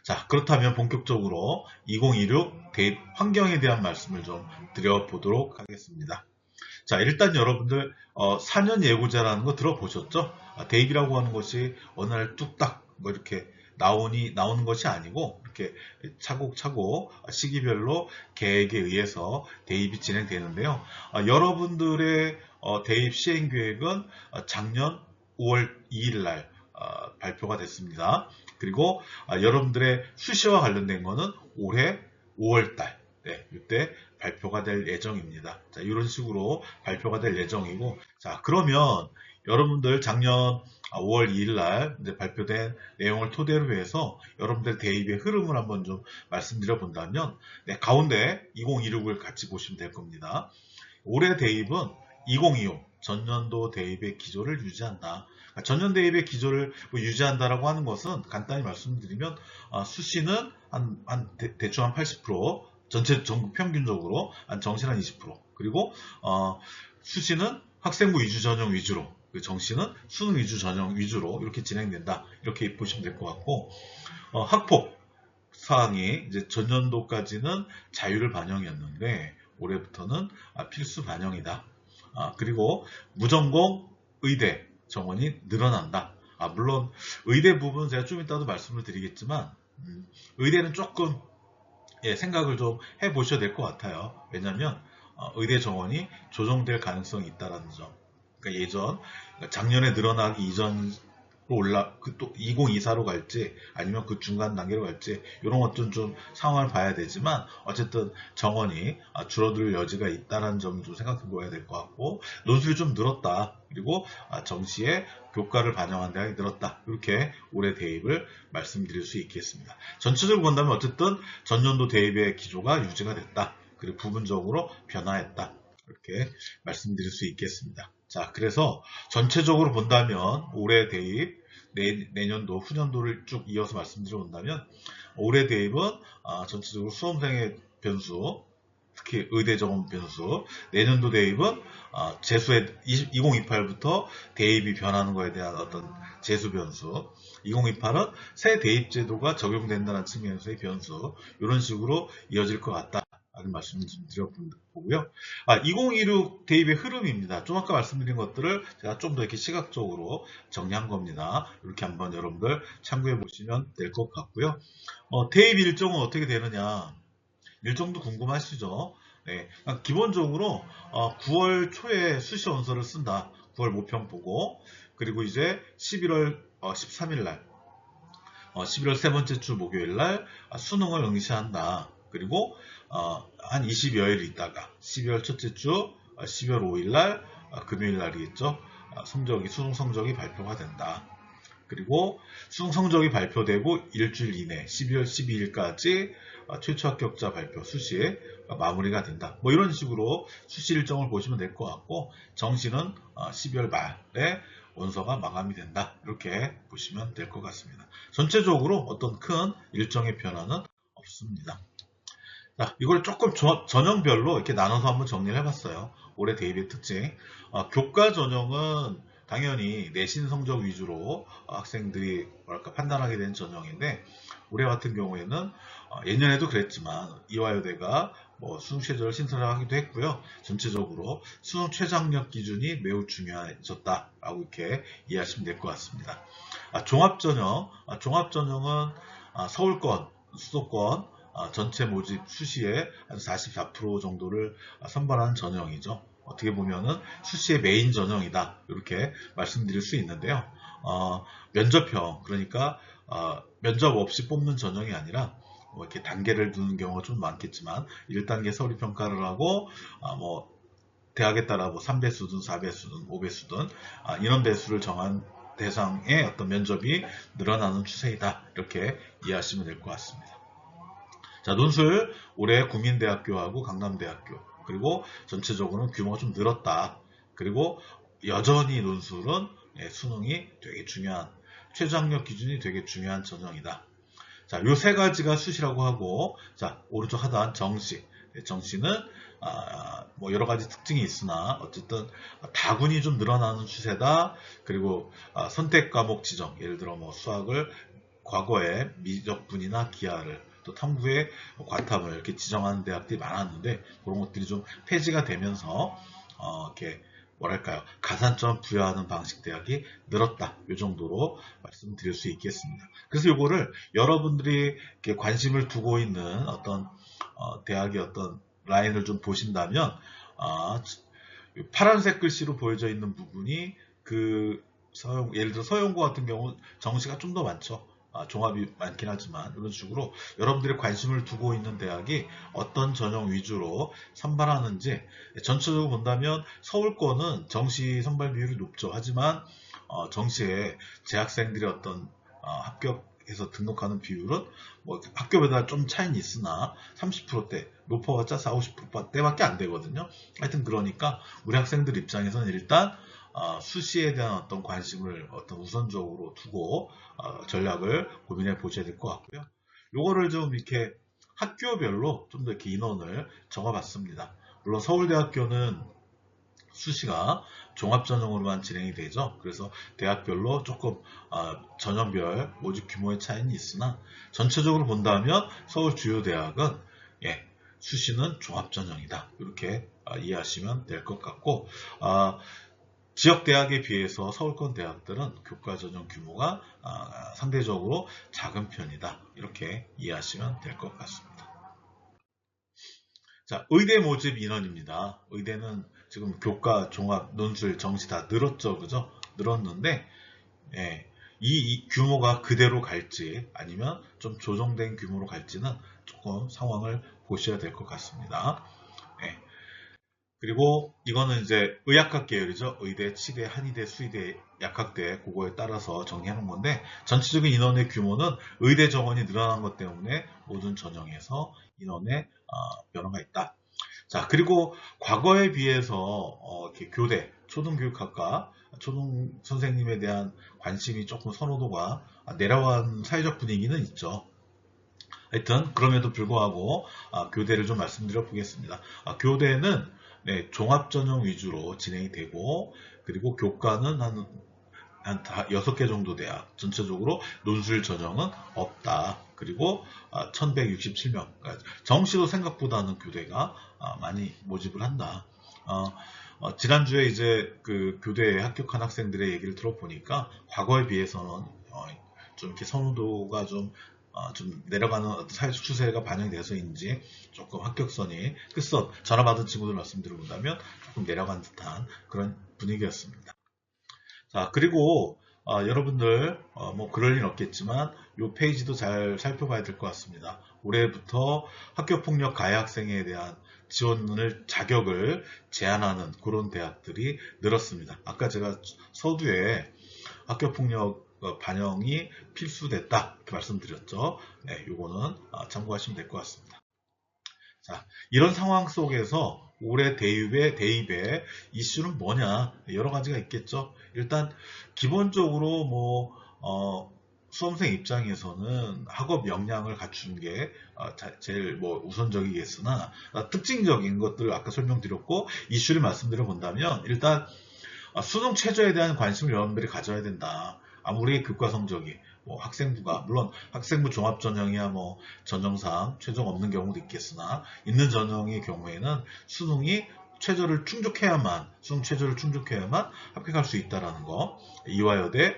자, 그렇다면 본격적으로 2026 대입 환경에 대한 말씀을 좀 드려보도록 하겠습니다. 자, 일단 여러분들 4년 예고자라는 거 들어보셨죠? 대입이라고 하는 것이 어느 날 뚝딱 뭐 이렇게 나오는 것이 아니고 이렇게 차곡차곡 시기별로 계획에 의해서 대입이 진행되는데요. 여러분들의 대입 시행 계획은 작년 5월 2일 날 발표가 됐습니다. 그리고 여러분들의 수시와 관련된 거는 올해 5월 달, 네, 이때 발표가 될 예정입니다. 자, 이런 식으로 발표가 될 예정이고, 자, 그러면 여러분들 작년 5월 2일 날 이제 발표된 내용을 토대로 해서 여러분들 대입의 흐름을 한번 좀 말씀드려 본다면, 네, 가운데 2026을 같이 보시면 될 겁니다. 올해 대입은 2025 전년도 대입의 기조를 유지한다. 전년 대입의 기조를 유지한다라고 하는 것은 간단히 말씀드리면 수시는 대충 한 80%, 전체 전국 평균적으로 정시는 한 20%, 그리고 수시는 학생부 위주 전형 위주로, 정시는 수능 위주 전형 위주로 이렇게 진행된다. 이렇게 보시면 될 것 같고, 학폭 사항이 이제 전년도까지는 자율 반영이었는데 올해부터는 필수 반영이다. 그리고 무전공 의대 정원이 늘어난다. 물론 의대 부분 제가 좀 이따도 말씀을 드리겠지만 의대는 조금 생각을 좀 해보셔야 될 것 같아요. 왜냐하면 의대 정원이 조정될 가능성이 있다는 점. 그러니까 작년에 늘어나기 이전으로 또 2024로 갈지 아니면 그 중간 단계로 갈지 이런 것들은 좀 상황을 봐야 되지만 어쨌든 정원이 줄어들 여지가 있다는 점을 좀 생각해 보아야 될 것 같고, 논술이 좀 늘었다. 그리고 정시에 교과를 반영한 대학이 늘었다. 이렇게 올해 대입을 말씀드릴 수 있겠습니다. 전체적으로 본다면 어쨌든 전년도 대입의 기조가 유지가 됐다. 그리고 부분적으로 변화했다. 이렇게 말씀드릴 수 있겠습니다. 자, 그래서 전체적으로 본다면 올해 대입, 내년도, 후년도를 쭉 이어서 말씀드려 본다면 올해 대입은 전체적으로 수험생의 변수, 특히 의대 정원 변수, 내년도 대입은 재수의 2028부터 대입이 변하는 것에 대한 어떤 재수 변수, 2028은 새 대입 제도가 적용된다는 측면에서의 변수, 이런 식으로 이어질 것 같다. 라는 말씀을 좀 드려보고요. 2026 대입의 흐름입니다. 좀 아까 말씀드린 것들을 제가 좀 더 이렇게 시각적으로 정리한 겁니다. 이렇게 한번 여러분들 참고해 보시면 될 것 같고요. 대입 일정은 어떻게 되느냐? 일정도 궁금하시죠? 네, 기본적으로 9월 초에 수시 원서를 쓴다. 9월 모평 보고, 그리고 이제 11월 13일 날, 11월 세 번째 주 목요일 날 수능을 응시한다. 그리고 한 20여일 있다가 12월 첫째 주 12월 5일 날 금요일 날이겠죠. 수능 성적이 발표가 된다. 그리고 수능 성적이 발표되고 일주일 이내 12월 12일까지 최초 합격자 발표 수시에 마무리가 된다. 뭐 이런 식으로 수시 일정을 보시면 될 것 같고, 정시는 12월 말에 원서가 마감이 된다. 이렇게 보시면 될 것 같습니다. 전체적으로 어떤 큰 일정의 변화는 없습니다. 자, 이걸 조금 전형별로 이렇게 나눠서 한번 정리를 해봤어요. 올해 대입의 특징. 교과 전형은 당연히 내신 성적 위주로 학생들이 판단하게 된 전형인데, 올해 같은 경우에는 예년에도 그랬지만 이화여대가 수능 최저를 신설하기도 했고요. 전체적으로 수능 최저학력 기준이 매우 중요해졌다라고 이렇게 이해하시면 될 것 같습니다. 종합전형은 서울권, 수도권 전체 모집 수시의 한 44% 정도를 선발하는 전형이죠. 어떻게 보면은 수시의 메인 전형이다. 이렇게 말씀드릴 수 있는데요. 면접형, 그러니까 면접 없이 뽑는 전형이 아니라 이렇게 단계를 두는 경우가 좀 많겠지만 1단계 서류평가를 하고 대학에 따라 3배수든 4배수든 5배수든 인원 배수를 정한 대상의 어떤 면접이 늘어나는 추세이다. 이렇게 이해하시면 될 것 같습니다. 자, 논술 올해 국민대학교하고 강남대학교, 그리고 전체적으로는 규모가 좀 늘었다. 그리고 여전히 논술은 수능이 되게 중요한, 최저학력 기준이 되게 중요한 전형이다. 자, 요 세 가지가 수시라고 하고, 자, 오른쪽 하단 정시. 정시는 여러 가지 특징이 있으나 어쨌든 다군이 좀 늘어나는 추세다. 그리고 선택 과목 지정, 예를 들어 수학을 과거에 미적분이나 기하를 또 탐구의 과탐을 이렇게 지정하는 대학들이 많았는데 그런 것들이 좀 폐지가 되면서 이렇게 뭐랄까요, 가산점 부여하는 방식 대학이 늘었다. 이 정도로 말씀드릴 수 있겠습니다. 그래서 이거를 여러분들이 이렇게 관심을 두고 있는 어떤 대학의 어떤 라인을 좀 보신다면 파란색 글씨로 보여져 있는 부분이 예를 들어 서영고 같은 경우 정시가 좀 더 많죠. 종합이 많긴 하지만 이런 식으로 여러분들이 관심을 두고 있는 대학이 어떤 전형 위주로 선발하는지 전체적으로 본다면 서울권은 정시 선발 비율이 높죠. 하지만 정시에 재학생들의 어떤 합격해서 등록하는 비율은 뭐 학교마다 좀 차이는 있으나 30%대 높아봤자 40~50%대밖에 안 되거든요. 하여튼 그러니까 우리 학생들 입장에서는 일단 수시에 대한 어떤 관심을 우선적으로 두고 전략을 고민해 보셔야 될 것 같고요. 요거를 좀 이렇게 학교별로 좀 더 이렇게 인원을 적어봤습니다. 물론 서울대학교는 수시가 종합전형으로만 진행이 되죠. 그래서 대학별로 조금 전형별 모집 규모의 차이는 있으나 전체적으로 본다면 서울 주요 대학은 수시는 종합전형이다. 이렇게 이해하시면 될 것 같고 지역 대학에 비해서 서울권 대학들은 교과 전형 규모가 상대적으로 작은 편이다. 이렇게 이해하시면 될 것 같습니다. 자, 의대 모집 인원입니다. 의대는 지금 교과, 종합, 논술, 정시 다 늘었죠. 그죠? 늘었는데 이 규모가 그대로 갈지 아니면 좀 조정된 규모로 갈지는 조금 상황을 보셔야 될 것 같습니다. 그리고 이거는 이제 의학학 계열이죠. 의대, 치대, 한의대, 수의대, 약학대 그거에 따라서 정리해 놓은 건데 전체적인 인원의 규모는 의대 정원이 늘어난 것 때문에 모든 전형에서 인원의 변화가 있다. 자, 그리고 과거에 비해서 이렇게 교대, 초등교육학과, 초등 선생님에 대한 관심이 조금 선호도가 내려간 사회적 분위기는 있죠. 하여튼 그럼에도 불구하고 교대를 좀 말씀드려 보겠습니다. 교대는 종합전형 위주로 진행이 되고 그리고 교과는 한 6개 정도 대학 전체적으로 논술 전형은 없다. 그리고 1167명 정시도 생각보다는 교대가 많이 모집을 한다. 지난주에 이제 그 교대에 합격한 학생들의 얘기를 들어보니까 과거에 비해서는 좀 이렇게 선호도가 좀 내려가는 어떤 사회적 추세가 반영이 돼서인지 조금 합격선이 끝선 전화 받은 친구들 말씀 들어본다면 조금 내려간 듯한 그런 분위기였습니다. 자, 그리고 여러분들 뭐 그럴 일 없겠지만 이 페이지도 잘 살펴봐야 될 것 같습니다. 올해부터 학교폭력 가해 학생에 대한 지원을 자격을 제한하는 그런 대학들이 늘었습니다. 아까 제가 서두에 학교폭력 반영이 필수됐다 이렇게 말씀드렸죠. 요거는 참고하시면 될 것 같습니다. 자, 이런 상황 속에서 올해 대입의 이슈는 뭐냐 여러 가지가 있겠죠. 일단 기본적으로 수험생 입장에서는 학업 역량을 갖추는 게 제일 우선적이겠으나 특징적인 것들을 아까 설명드렸고 이슈를 말씀드려 본다면 일단 수능 최저에 대한 관심을 여러분들이 가져야 된다. 아무리 교과 성적이 학생부가 물론 학생부 종합전형이야 전형상 최저가 없는 경우도 있겠으나 있는 전형의 경우에는 수능 최저를 충족해야만 합격할 수 있다라는 거. 이화여대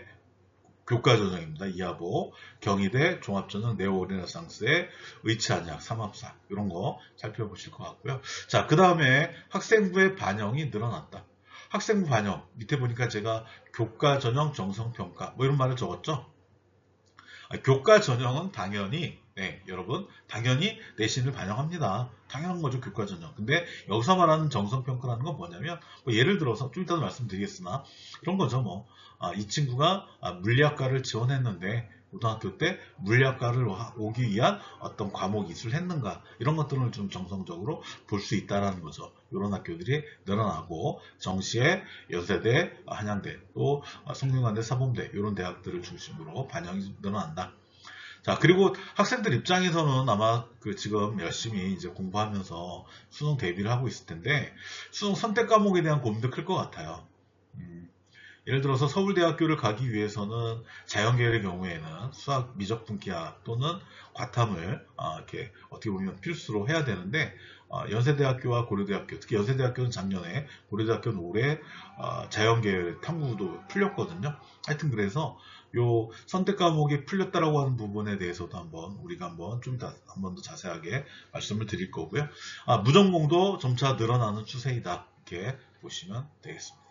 교과 전형입니다. 이하보, 경희대 종합전형 네오르네상스의 의치한약, 삼합사 이런 거 살펴보실 것 같고요. 자, 그 다음에 학생부의 반영이 늘어났다. 학생부 반영 밑에 보니까 제가 교과 전형 정성평가 이런 말을 적었죠. 교과 전형은 당연히 여러분 당연히 내신을 반영합니다. 당연한 거죠. 교과 전형. 근데 여기서 말하는 정성평가라는 건 뭐냐면 예를 들어서 좀 이따도 말씀드리겠으나 이런 거죠. 이 친구가 물리학과를 지원했는데 고등학교 때 물리학과를 오기 위한 어떤 과목 이수를 했는가 이런 것들을 좀 정성적으로 볼 수 있다는 거죠. 이런 학교들이 늘어나고 정시에 연세대, 한양대, 또 성균관대, 사범대 이런 대학들을 중심으로 반영이 늘어난다. 자, 그리고 학생들 입장에서는 아마 지금 열심히 이제 공부하면서 수능 대비를 하고 있을 텐데 수능 선택 과목에 대한 고민도 클 것 같아요. 예를 들어서 서울대학교를 가기 위해서는 자연계열의 경우에는 수학 미적분기하 또는 과탐을 이렇게 어떻게 보면 필수로 해야 되는데 연세대학교와 고려대학교, 특히 연세대학교는 작년에, 고려대학교는 올해 자연계열 탐구도 풀렸거든요. 하여튼 그래서 요 선택 과목이 풀렸다라고 하는 부분에 대해서도 우리가 한 번 더 자세하게 말씀을 드릴 거고요. 무전공도 점차 늘어나는 추세이다. 이렇게 보시면 되겠습니다.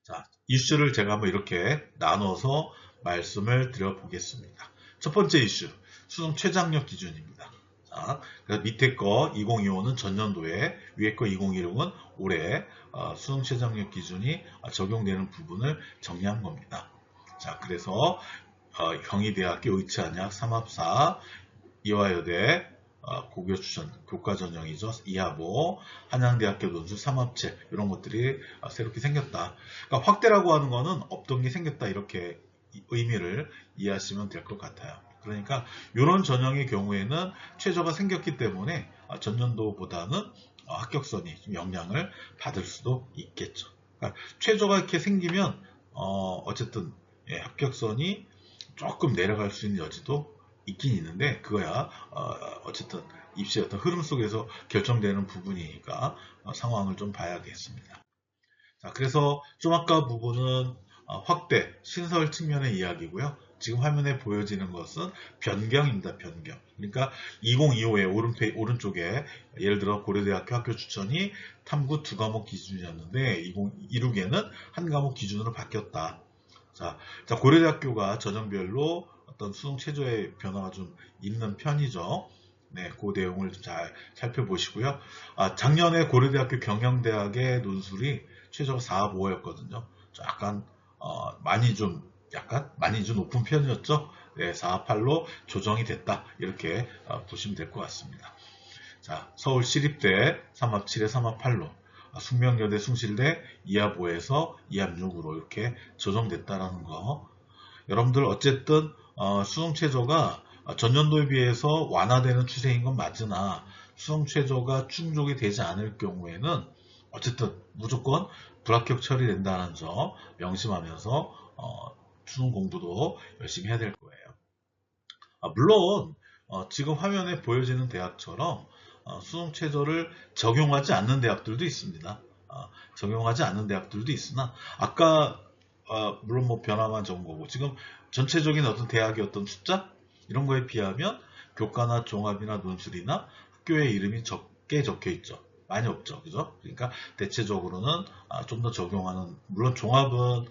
자, 이슈를 제가 한번 이렇게 나눠서 말씀을 드려보겠습니다. 첫 번째 이슈, 수능 최장력 기준입니다. 자, 그래서 밑에 거 2025는 전년도에, 위에 거 2016은 올해 수능 최장력 기준이 적용되는 부분을 정리한 겁니다. 자, 그래서 경희대학교 의치한약 3합사, 이화여대 고교 추천, 교과 전형이죠. 이하보, 한양대학교 논술 3합체 이런 것들이 새롭게 생겼다. 그러니까 확대라고 하는 거는 없던 게 생겼다 이렇게 의미를 이해하시면 될 것 같아요. 그러니까 이런 전형의 경우에는 최저가 생겼기 때문에 전년도보다는 합격선이 좀 영향을 받을 수도 있겠죠. 그러니까 최저가 이렇게 생기면 어쨌든 합격선이 조금 내려갈 수 있는 여지도 있긴 있는데 그거야 어쨌든 입시의 어떤 흐름 속에서 결정되는 부분이니까 상황을 좀 봐야겠습니다. 자, 그래서 좀 아까 부분은 확대, 신설 측면의 이야기고요. 지금 화면에 보여지는 것은 변경입니다. 변경. 그러니까 2025에 오른쪽에 예를 들어 고려대학교 학교 추천이 탐구 2과목 기준이었는데 2026에는 한 과목 기준으로 바뀌었다. 자, 고려대학교가 전형별로 어떤 수능 최저의 변화가 좀 있는 편이죠. 네, 그 내용을 좀 잘 살펴보시고요. 작년에 고려대학교 경영대학의 논술이 최저가 4.5였거든요. 약간 많이 좀 높은 편이었죠. 네, 4.8로 조정이 됐다. 이렇게 보시면 될 것 같습니다. 자, 서울시립대 3합7에 3합8로, 숙명여대 숭실대 2합5에서 2합6으로 이렇게 조정됐다라는 거. 여러분들 어쨌든 수능 최저가 전년도에 비해서 완화되는 추세인 건 맞으나 수능 최저가 충족이 되지 않을 경우에는 어쨌든 무조건 불합격 처리된다는 점 명심하면서 수능 공부도 열심히 해야 될 거예요. 물론 지금 화면에 보여지는 대학처럼 수능 최저를 적용하지 않는 대학들도 있습니다. 적용하지 않는 대학들도 있으나 아까 물론 변화만 적은 거고 지금 전체적인 어떤 대학의 어떤 숫자 이런 거에 비하면 교과나 종합이나 논술이나 학교의 이름이 적게 적혀 있죠. 많이 없죠. 그죠? 그러니까 대체적으로는 좀 더 적용하는, 물론 종합은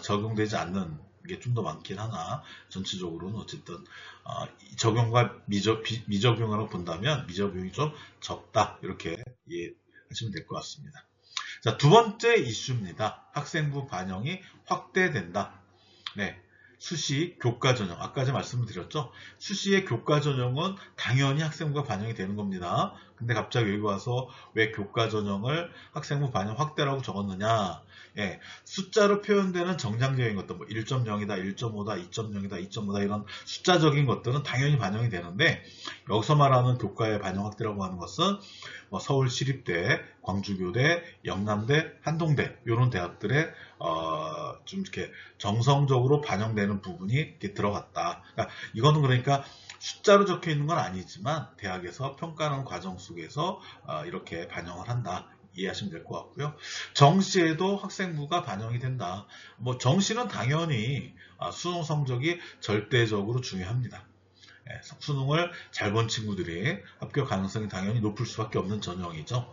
적용되지 않는 게 좀 더 많긴 하나 전체적으로는 어쨌든 적용과 미적용으로 본다면 미적용이 좀 적다 이렇게 이해하시면 될 것 같습니다. 자, 두 번째 이슈입니다. 학생부 반영이 확대된다. 네, 수시 교과 전형, 아까 제가 말씀을 드렸죠. 수시의 교과 전형은 당연히 학생부가 반영이 되는 겁니다. 근데 갑자기 여기 와서 왜 교과 전형을 학생부 반영 확대라고 적었느냐. 예, 숫자로 표현되는 정량적인 것들, 뭐 1.0이다, 1.5다, 2.0이다, 2.5다 이런 숫자적인 것들은 당연히 반영이 되는데 여기서 말하는 교과의 반영 확대라고 하는 것은 뭐 서울시립대, 광주교대, 영남대, 한동대 이런 대학들의 좀 이렇게 정성적으로 반영되는 부분이 이렇게 들어갔다. 이거는 그러니까 숫자로 적혀 있는 건 아니지만 대학에서 평가하는 과정 속에서 이렇게 반영을 한다. 이해하시면 될 것 같고요. 정시에도 학생부가 반영이 된다. 뭐 정시는 당연히 수능 성적이 절대적으로 중요합니다. 수능을 잘 본 친구들이 합격 가능성이 당연히 높을 수밖에 없는 전형이죠.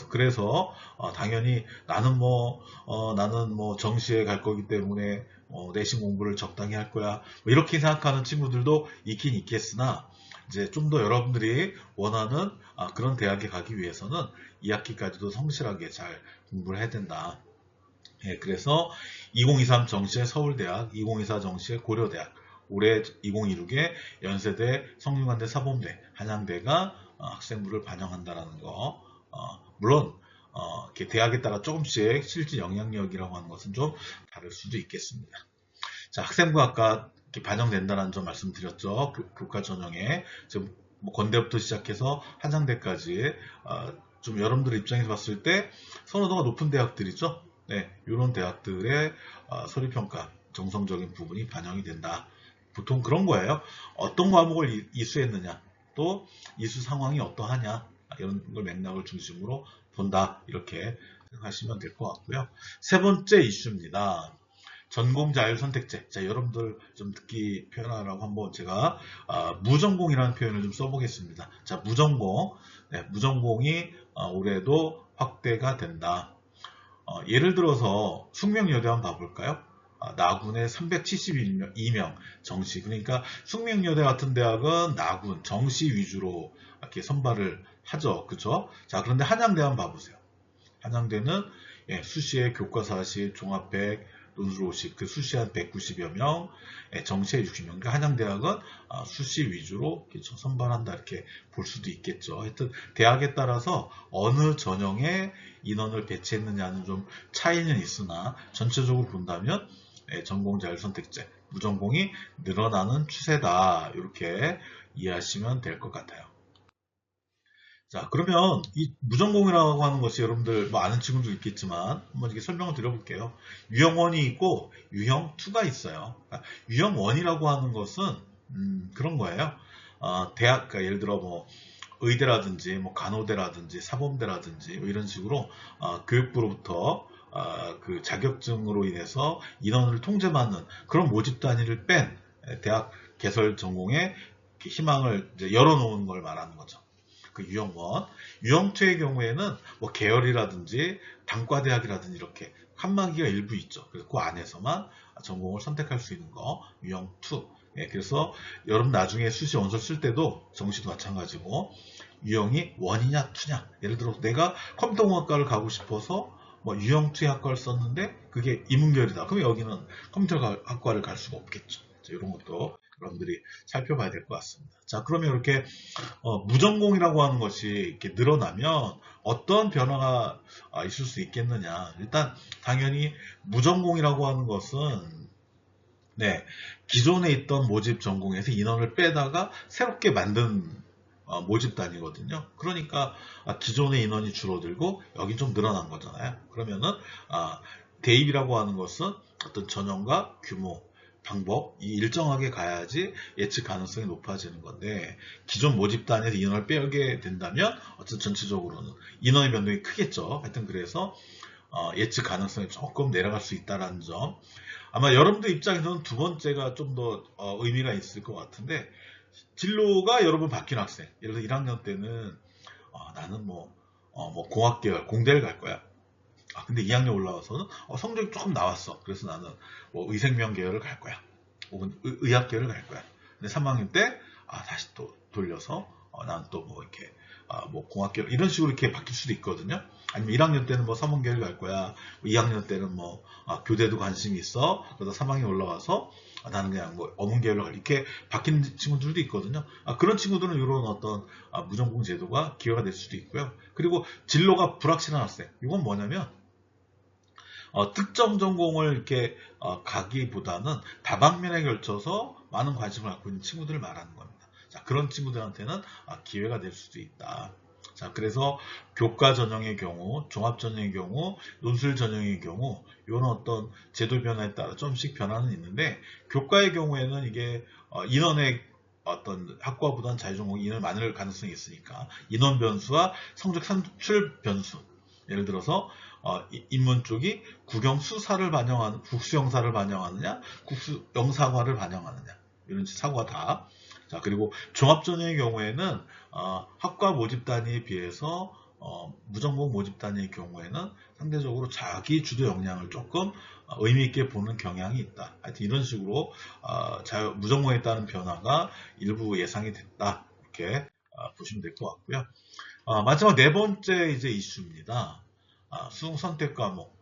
그래서 당연히 나는 정시에 갈 거기 때문에 내신 공부를 적당히 할 거야. 뭐 이렇게 생각하는 친구들도 있긴 있겠으나 이제 좀 더 여러분들이 원하는 그런 대학에 가기 위해서는 2학기까지도 성실하게 잘 공부를 해야 된다. 그래서 2023 정시에 서울대학, 2024 정시에 고려대학, 올해 2026에 연세대, 성균관대, 사범대, 한양대가 학생부를 반영한다는 거. 물론 이렇게 대학에 따라 조금씩 실제 영향력이라고 하는 것은 좀 다를 수도 있겠습니다. 자, 학생부 아까 이렇게 반영된다는 점 말씀드렸죠. 교과 전형에 지금 뭐 건대부터 시작해서 한양대까지 좀 여러분들 입장에서 봤을 때 선호도가 높은 대학들이죠. 네, 이런 대학들의 서류평가 정성적인 부분이 반영이 된다. 보통 그런 거예요. 어떤 과목을 이수했느냐, 또 이수 상황이 어떠하냐, 이런 걸 맥락을 중심으로 본다. 이렇게 생각하시면 될 것 같고요. 세 번째 이슈입니다. 전공 자율 선택제. 자, 여러분들 좀 듣기 편하라고 한번 제가 무전공이라는 표현을 좀 써보겠습니다. 자, 무전공. 네, 무전공이 올해도 확대가 된다. 예를 들어서 숙명여대 한번 봐볼까요? 나군에 372명 정시. 그러니까 숙명여대 같은 대학은 나군 정시 위주로 이렇게 선발을 하죠. 그죠? 자, 그런데 한양대 한번 봐보세요. 한양대는 수시에 교과 40, 종합 100, 논술 50, 그 수시 한 190여 명, 정시에 60명. 그러니까 한양대학은 수시 위주로 선발한다 이렇게 볼 수도 있겠죠. 하여튼 대학에 따라서 어느 전형에 인원을 배치했느냐는 좀 차이는 있으나 전체적으로 본다면 전공 자율 선택제, 무전공이 늘어나는 추세다. 이렇게 이해하시면 될 것 같아요. 자, 그러면 이 무전공이라고 하는 것이 여러분들 뭐 아는 친구도 있겠지만 한번 이렇게 설명을 드려볼게요. 유형 1이 있고 유형 2가 있어요. 유형 1이라고 하는 것은 그런 거예요. 대학, 그러니까 예를 들어 뭐 의대라든지 뭐 간호대라든지 사범대라든지 뭐 이런 식으로 교육부로부터 그 자격증으로 인해서 인원을 통제받는 그런 모집 단위를 뺀 대학 개설 전공에 희망을 이제 열어놓은 걸 말하는 거죠. 그 유형 1. 유형 2의 경우에는 뭐 계열이라든지 단과대학이라든지 이렇게 칸막이가 일부 있죠. 그래서 그 안에서만 전공을 선택할 수 있는 거 유형 2. 그래서 여러분 나중에 수시 원서 쓸 때도 정시도 마찬가지고 유형이 1이냐 2냐. 예를 들어 내가 컴퓨터공학과를 가고 싶어서 뭐 유형 2의 학과를 썼는데 그게 이문결이다. 그럼 여기는 컴퓨터학과를 갈 수가 없겠죠. 이런 것도 여러분들이 살펴봐야 될 것 같습니다. 자, 그러면 이렇게 무전공이라고 하는 것이 이렇게 늘어나면 어떤 변화가 있을 수 있겠느냐. 일단 당연히 무전공이라고 하는 것은 기존에 있던 모집 전공에서 인원을 빼다가 새롭게 만든 모집단이거든요. 그러니까 기존의 인원이 줄어들고 여기 좀 늘어난 거잖아요. 그러면은 대입이라고 하는 것은 어떤 전형과 규모, 방법, 이 일정하게 가야지 예측 가능성이 높아지는 건데 기존 모집단에서 인원을 빼게 된다면 어쨌든 전체적으로는 인원의 변동이 크겠죠. 하여튼 그래서 예측 가능성이 조금 내려갈 수 있다는 점. 아마 여러분들 입장에서는 두 번째가 좀 더 의미가 있을 것 같은데 진로가 여러 번 바뀐 학생. 예를 들어 1학년 때는 나는 뭐 공학계열, 공대를 갈 거야. 근데 2학년 올라와서는 성적이 조금 나왔어. 그래서 나는 뭐 의생명 계열을 갈 거야. 혹은 의학 계열을 갈 거야. 근데 3학년 때 다시 또 돌려서 난 또 뭐 이렇게 뭐 공학 계열 이런 식으로 이렇게 바뀔 수도 있거든요. 아니면 1학년 때는 뭐 사범 계열 갈 거야. 2학년 때는 뭐 교대도 관심이 있어. 그러다 3학년 올라와서 나는 그냥 뭐 어문 계열로 갈 이렇게 바뀌는 친구들도 있거든요. 그런 친구들은 이런 어떤 무전공 제도가 기회가 될 수도 있고요. 그리고 진로가 불확실한 학생. 이건 뭐냐면 특정 전공을 이렇게 가기보다는 다방면에 걸쳐서 많은 관심을 갖고 있는 친구들을 말하는 겁니다. 자, 그런 친구들한테는 기회가 될 수도 있다. 자, 그래서 교과 전형의 경우, 종합 전형의 경우, 논술 전형의 경우 이런 어떤 제도 변화에 따라 좀씩 변화는 있는데 교과의 경우에는 이게 인원의 어떤 학과보다는 자유전공 인원이 많을 가능성이 있으니까 인원 변수와 성적 산출 변수 예를 들어서 인문 쪽이 국영수사를 반영하는 국수영사를 반영하느냐 국수영사과를 반영하느냐 이런 사과다. 자, 그리고 종합전형의 경우에는 학과 모집 단위에 비해서 무전공 모집 단위의 경우에는 상대적으로 자기 주도 역량을 조금 의미 있게 보는 경향이 있다. 하여튼 이런 식으로 무전공에 따른 변화가 일부 예상이 됐다. 이렇게 보시면 될 것 같고요. 마지막 네 번째 이제 이슈입니다. 수능 선택 과목.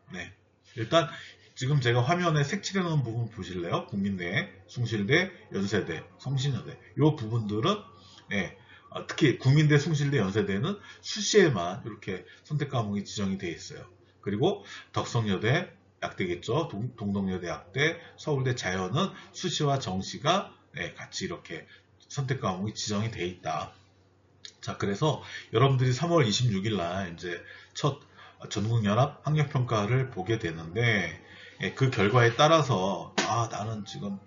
일단 지금 제가 화면에 색칠해 놓은 부분 보실래요? 국민대, 숭실대, 연세대, 성신여대. 이 부분들은 특히 국민대, 숭실대, 연세대는 수시에만 이렇게 선택 과목이 지정이 되어 있어요. 그리고 덕성여대 약대겠죠. 동덕여대 약대, 서울대 자연은 수시와 정시가 같이 이렇게 선택 과목이 지정이 되어 있다. 자, 그래서 여러분들이 3월 26일 날 이제 첫 전국연합 학력평가를 보게 되는데 그 결과에 따라서 나는 지금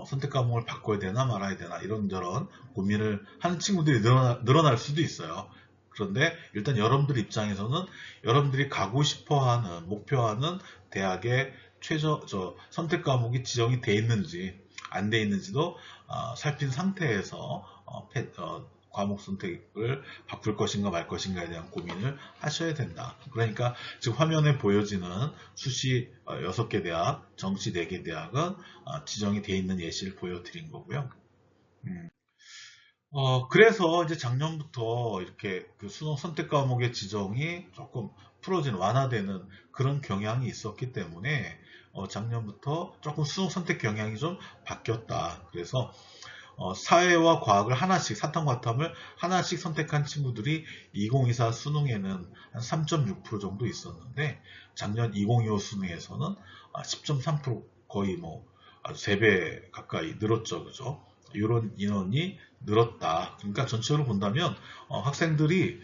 선택 과목을 바꿔야 되나 말아야 되나 이런저런 고민을 하는 친구들이 늘어날 수도 있어요. 그런데 일단 여러분들 입장에서는 여러분들이 가고 싶어하는 목표하는 대학의 선택 과목이 지정이 돼 있는지 안 돼 있는지도 살핀 상태에서 과목 선택을 바꿀 것인가 말 것인가에 대한 고민을 하셔야 된다. 그러니까 지금 화면에 보여지는 수시 6개 대학, 정시 4개 대학은 지정이 되어 있는 예시를 보여드린 거고요. 그래서 이제 작년부터 이렇게 그 수능 선택 과목의 지정이 조금 풀어진 완화되는 그런 경향이 있었기 때문에 작년부터 조금 수능 선택 경향이 좀 바뀌었다. 그래서 사회와 과학을 하나씩, 사탐과탐을 하나씩 선택한 친구들이 2024 수능에는 한 3.6% 정도 있었는데 작년 2025 수능에서는 10.3% 거의 뭐 3배 가까이 늘었죠. 그죠? 이런 인원이 늘었다. 그러니까 전체적으로 본다면 학생들이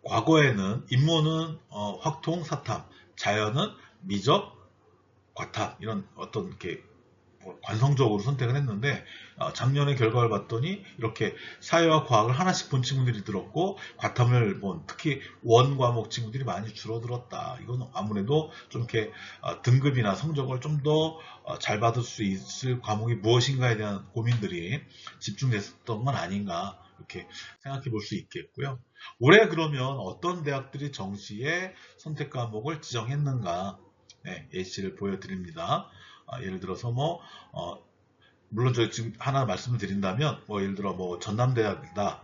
과거에는 인문은 확통, 사탐, 자연은 미적, 과탐 이런 어떤 이렇게 관성적으로 선택을 했는데 작년에 결과를 봤더니 이렇게 사회와 과학을 하나씩 본 친구들이 들었고 과탐을 본 특히 원 과목 친구들이 많이 줄어들었다. 이건 아무래도 좀 이렇게 등급이나 성적을 좀 더 잘 받을 수 있을 과목이 무엇인가에 대한 고민들이 집중됐었던 건 아닌가 이렇게 생각해 볼 수 있겠고요. 올해 그러면 어떤 대학들이 정시에 선택 과목을 지정했는가 예시를 보여드립니다. 예를 들어서 물론 저 지금 하나 말씀을 드린다면 예를 들어 전남대학이다,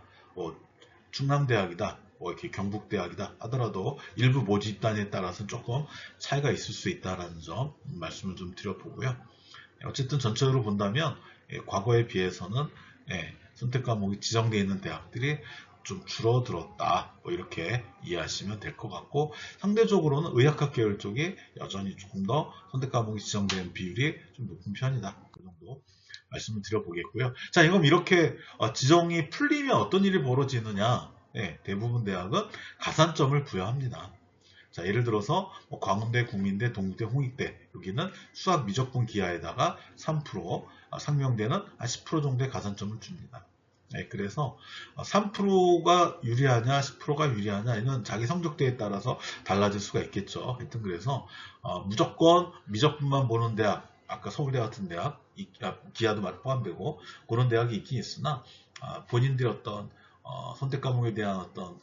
충남대학이다, 이렇게 경북대학이다 하더라도 일부 모집단에 따라서는 조금 차이가 있을 수 있다라는 점 말씀을 좀 드려보고요. 어쨌든 전체적으로 본다면 과거에 비해서는 선택 과목이 지정되어 있는 대학들이 좀 줄어들었다 이렇게 이해하시면 될 것 같고 상대적으로는 의학학 계열 쪽이 여전히 조금 더 선택 과목이 지정되는 비율이 좀 높은 편이다. 그 정도 말씀을 드려보겠고요. 자, 이건 이렇게 지정이 풀리면 어떤 일이 벌어지느냐. 대부분 대학은 가산점을 부여합니다. 자, 예를 들어서 광운대, 국민대, 동국대, 홍익대 여기는 수학 미적분 기하에다가 3%, 상명대는 10% 정도의 가산점을 줍니다. 그래서 3%가 유리하냐 10%가 유리하냐 이건 자기 성적대에 따라서 달라질 수가 있겠죠. 하여튼 그래서 무조건 미적분만 보는 대학 아까 서울대 같은 대학 기하도 포함되고 그런 대학이 있긴 있으나 본인들의 어떤 선택 과목에 대한 어떤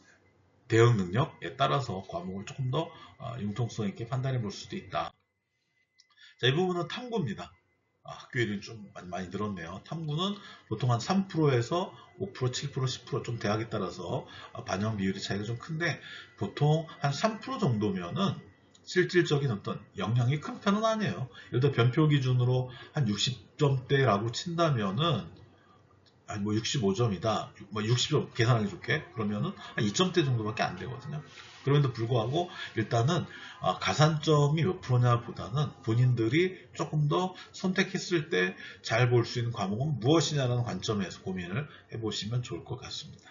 대응 능력에 따라서 과목을 조금 더 융통성 있게 판단해 볼 수도 있다. 자, 이 부분은 탐구입니다. 학교일이 좀 많이 늘었네요. 탐구는 보통 한 3%에서 5%, 7%, 10%좀 대학에 따라서 반영 비율이 차이가 좀 큰데 보통 한 3% 정도면은 실질적인 어떤 영향이 큰 편은 아니에요. 예를 들어 변표 기준으로 한 60점대라고 친다면은 65점이다. 60점 계산하기 좋게 그러면은 한 2점대 정도밖에 안 되거든요. 그럼에도 불구하고 일단은 가산점이 몇 프로냐 보다는 본인들이 조금 더 선택했을 때 잘 볼 수 있는 과목은 무엇이냐라는 관점에서 고민을 해보시면 좋을 것 같습니다.